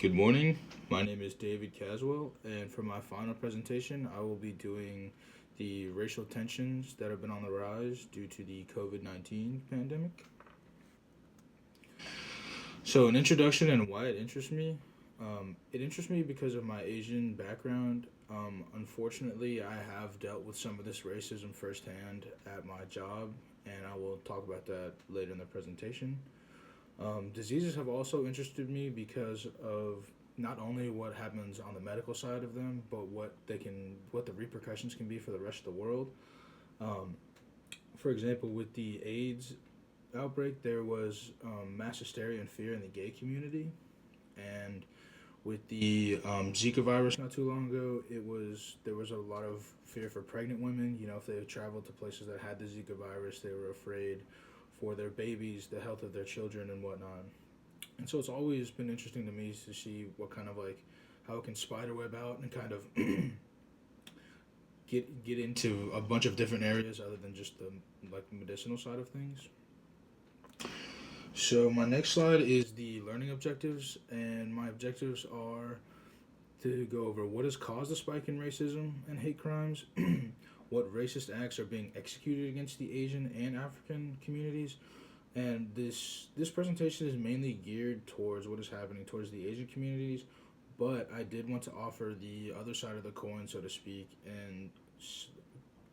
Good morning. My name is David Caswell, and for my final presentation, I will be doing the racial tensions that have been on the rise due to the COVID-19 pandemic. So, an introduction and why it interests me. It interests me because of my Asian background. Unfortunately, I have dealt with some of this racism firsthand at my job, and I will talk about that later in the presentation. Diseases have also interested me because of not only what happens on the medical side of them, but what the repercussions can be for the rest of the world. Um, for example, with the AIDS outbreak, there was mass hysteria and fear in the gay community, and with the Zika virus not too long ago, there was a lot of fear for pregnant women. You know, if they traveled to places that had the Zika virus, they were afraid for their babies, the health of their children, and whatnot. And so it's always been interesting to me to see what kind of like how it can spiderweb out and kind of get into a bunch of different areas other than just the like medicinal side of things. So my next slide is the learning objectives, and my objectives are to go over what has caused the spike in racism and hate crimes, what racist acts are being executed against the Asian and African communities, and this presentation is mainly geared towards what is happening towards the Asian communities, but I did want to offer the other side of the coin, so to speak, and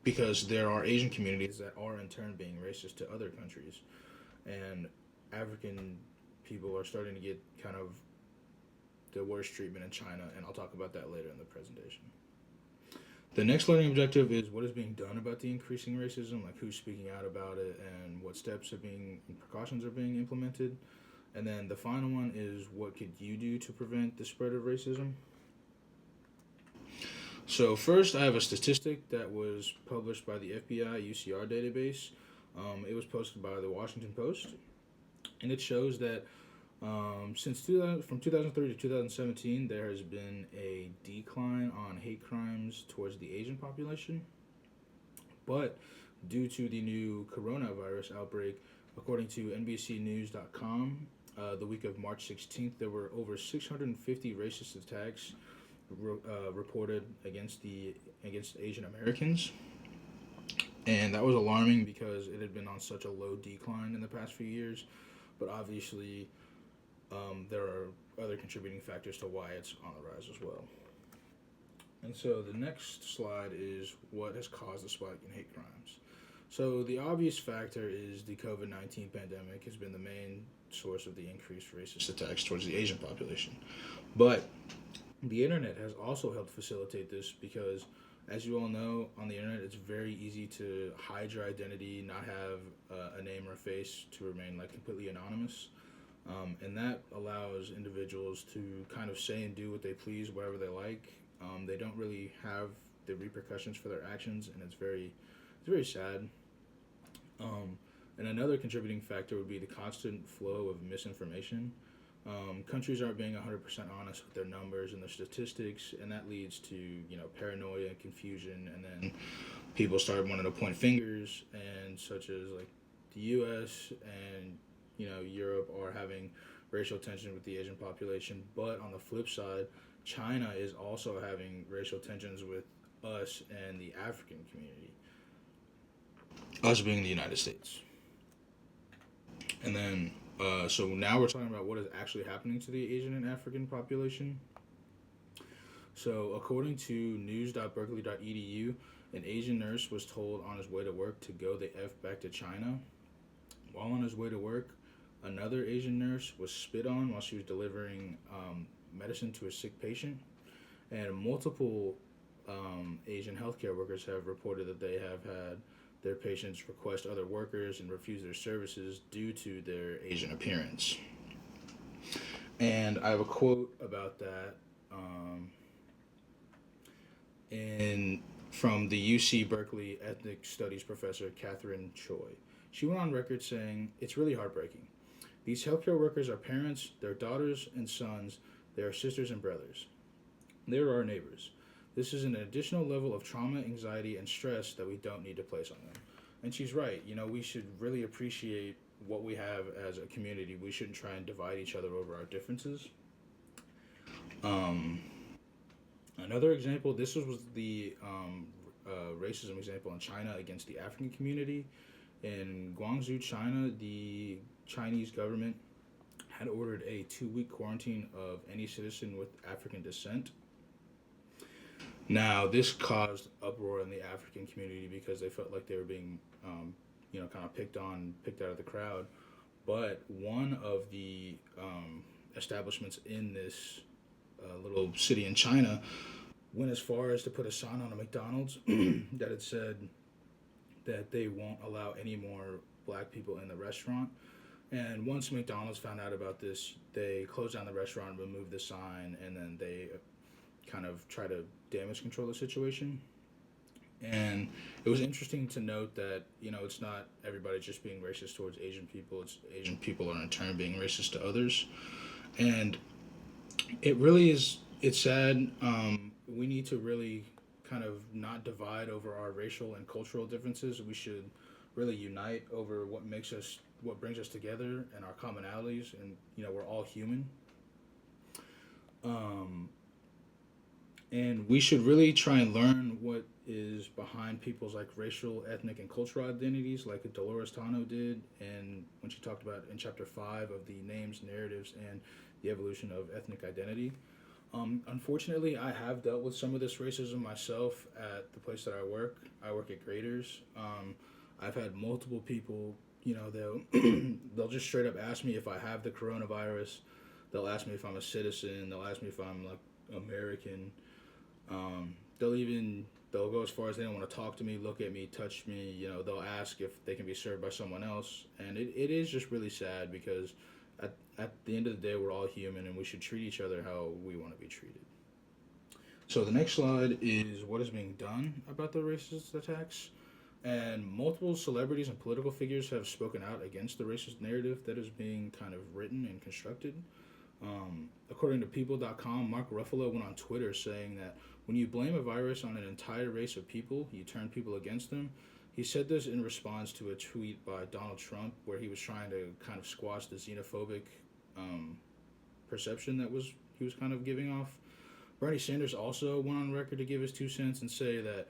because there are Asian communities that are in turn being racist to other countries, and African people are starting to get kind of the worst treatment in China, and I'll talk about that later in the presentation. The next learning objective is what is being done about the increasing racism, like who's speaking out about it, and what steps are being and precautions are being implemented. And then the final one is what could you do to prevent the spread of racism? So first, I have a statistic that was published by the FBI UCR database. It was posted by the Washington Post, and it shows that from 2003 to 2017, there has been a decline on hate crimes towards the Asian population. But due to the new coronavirus outbreak, according to NBCNews.com, the week of March 16th, there were over 650 racist attacks reported against Asian Americans, and that was alarming because it had been on such a low decline in the past few years. But obviously, there are other contributing factors to why it's on the rise as well. And so the next slide is what has caused the spike in hate crimes. So the obvious factor is the COVID-19 pandemic has been the main source of the increased racist attacks towards the Asian population. But the internet has also helped facilitate this because, as you all know, on the internet it's very easy to hide your identity, not have a name or a face, to remain like completely anonymous. And that allows individuals to kind of say and do what they please, wherever they like. They don't really have the repercussions for their actions, and it's very sad. And another contributing factor would be the constant flow of misinformation. Countries aren't being 100% honest with their numbers and their statistics, and that leads to paranoia and confusion, and then people start wanting to point fingers, and such as like the U.S. and Europe are having racial tension with the Asian population, but on the flip side, China is also having racial tensions with us and the African community. Us being the United States. And then, so now we're talking about what is actually happening to the Asian and African population. So, according to news.berkeley.edu, an Asian nurse was told on his way to work to go the F back to China. While on his way to work, another Asian nurse was spit on while she was delivering medicine to a sick patient. And multiple Asian healthcare workers have reported that they have had their patients request other workers and refuse their services due to their Asian appearance. And I have a quote about that from the UC Berkeley ethnic studies professor Catherine Choi. She went on record saying, "It's really heartbreaking. These healthcare workers are parents, their daughters and sons, they are sisters and brothers. They are our neighbors. This is an additional level of trauma, anxiety, and stress that we don't need to place on them." And she's right. We should really appreciate what we have as a community. We shouldn't try and divide each other over our differences. Um, Another example, this was the racism example in China against the African community. In Guangzhou, China, the Chinese government had ordered a 2-week quarantine of any citizen with African descent. Now, this caused uproar in the African community because they felt like they were being, kind of picked out of the crowd. But one of the establishments in this little city in China went as far as to put a sign on a McDonald's that it said that they won't allow any more black people in the restaurant. And once McDonald's found out about this, they closed down the restaurant, removed the sign, and then they kind of try to damage control the situation. And it was interesting to note that, it's not everybody just being racist towards Asian people, it's Asian people are in turn being racist to others. And it really is, it's sad. We need to really kind of not divide over our racial and cultural differences. We should really unite over what brings us together and our commonalities. And, we're all human. Um, and we should really try and learn what is behind people's like racial, ethnic, and cultural identities, like Dolores Tano did, and when she talked about in chapter 5 of the names, narratives, and the evolution of ethnic identity. Unfortunately, I have dealt with some of this racism myself at the place that I work. I work at Graders. I've had multiple people, they'll just straight up ask me if I have the coronavirus. They'll ask me if I'm a citizen. They'll ask me if I'm like American. They'll go as far as they don't want to talk to me, look at me, touch me. They'll ask if they can be served by someone else, and it is just really sad because at the end of the day, we're all human, and we should treat each other how we want to be treated. So the next slide is what is being done about the racist attacks. And multiple celebrities and political figures have spoken out against the racist narrative that is being kind of written and constructed. According to People.com, Mark Ruffalo went on Twitter saying that when you blame a virus on an entire race of people, you turn people against them. He said this in response to a tweet by Donald Trump where he was trying to kind of squash the xenophobic perception that he was kind of giving off. Bernie Sanders also went on record to give his 2 cents and say that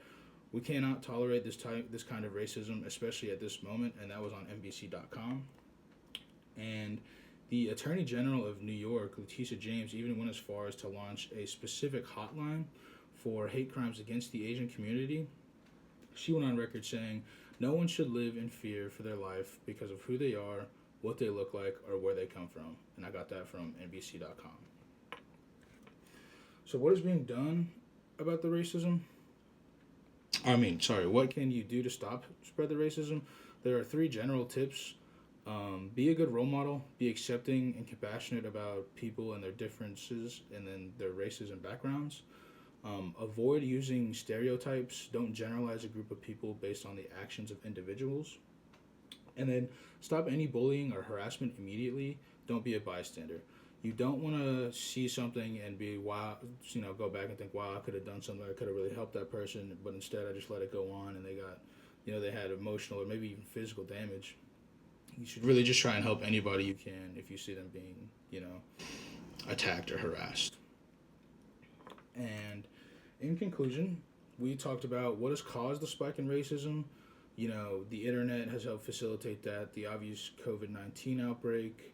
we cannot tolerate this kind of racism, especially at this moment, and that was on NBC.com. And the Attorney General of New York, Letitia James, even went as far as to launch a specific hotline for hate crimes against the Asian community. She went on record saying, no one should live in fear for their life because of who they are, what they look like, or where they come from. And I got that from NBC.com. So what is being done about the racism? What can you do to stop spread the racism? There are 3 general tips. Be a good role model. Be accepting and compassionate about people and their differences and then their races and backgrounds. Avoid using stereotypes. Don't generalize a group of people based on the actions of individuals. And then stop any bullying or harassment immediately. Don't be a bystander. You don't want to see something and be, wow, go back and think, wow, I could have done something. I could have really helped that person. But instead, I just let it go on and they got, they had emotional or maybe even physical damage. You should really just try and help anybody you can if you see them being, attacked or harassed. And in conclusion, we talked about what has caused the spike in racism. The internet has helped facilitate that, the obvious COVID-19 outbreak.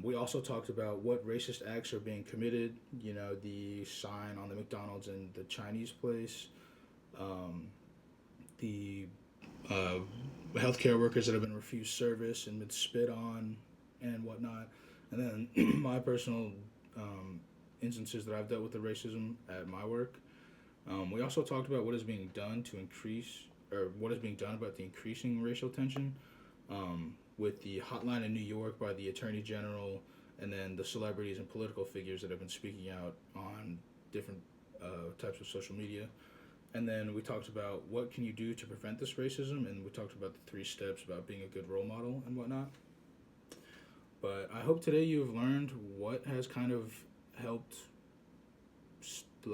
We also talked about what racist acts are being committed, the sign on the McDonald's and the Chinese place, the healthcare workers that have been refused service and been spit on and whatnot. And then my personal instances that I've dealt with the racism at my work. We also talked about what is being done to increase, or what is being done about the increasing racial tension with the hotline in New York by the Attorney General, and then the celebrities and political figures that have been speaking out on different types of social media. And then we talked about what can you do to prevent this racism, and we talked about the 3 steps about being a good role model and whatnot. But I hope today you have learned what has kind of helped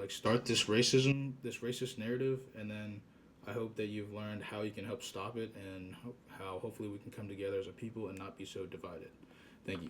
start this racist narrative, and then I hope that you've learned how you can help stop it and how hopefully we can come together as a people and not be so divided. Thank you.